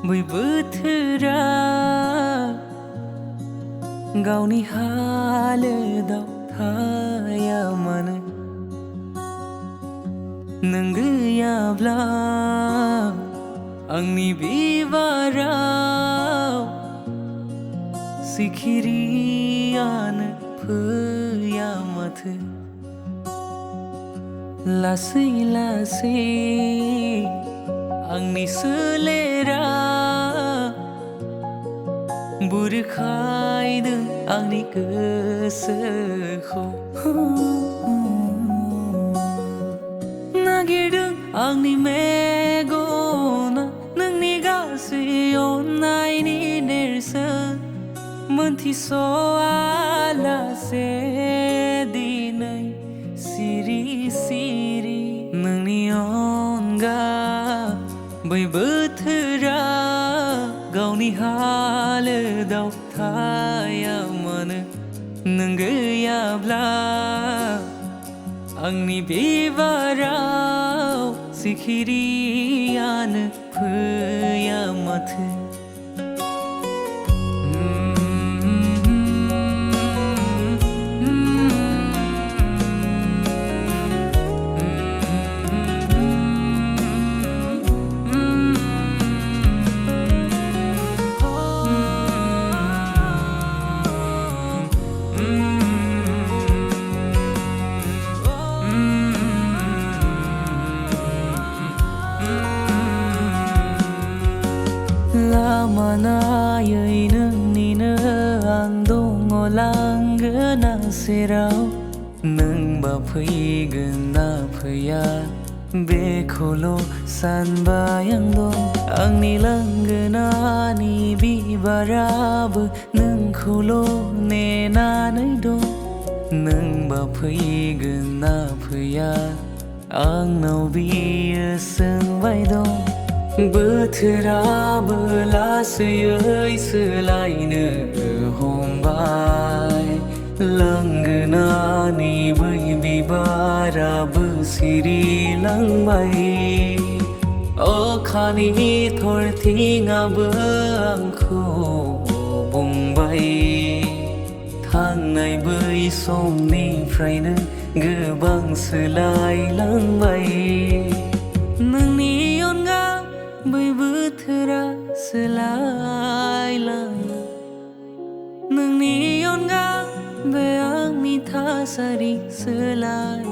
बै बोथोरा गावनि हालोदाव थाया मानो नों गैयाब्ला आंनि बिबाराव सिखिरियानो फैया माथो लासै लासै आंनि सोलेरा बुरखायदों आंनि गोसोखौ नागिरदों आंनि मेगना नोंनि गासै अननायनि नेरसोन मोनथिस'आलासे दिनै सिरि सिरि नोंनि अनगा बै बोथोरा गावनि हालोदाव थाया मानो नों गैयाब्ला आंनि बिबाराव सिखिरियानो फैया माथो लामानायै नोंनिनो आं दङ लांगोना सेराव नोंबा फैगोन ना फैया बेखौल' सानबाय आं दं आंनि लांगोनानि बिबाराबो नोंखौल' नेनानै दं नोंबा फैगोन ना फैया आंनाव बियो सोंबाय दं बोथोराबो लासैयै सोलायनो हमबाय लांगोनानि बै बिबाराबो सिरिलांबाय अखानि थरथिङाबो आंखौ बुंबाय थांनाय बै समनिफ्रायनो गोबां सोलायलांबाय नोंनि अनगा बै बोथोरा सोलायलाङो नोंनि अनगा बे आंनि थासारि सोलाय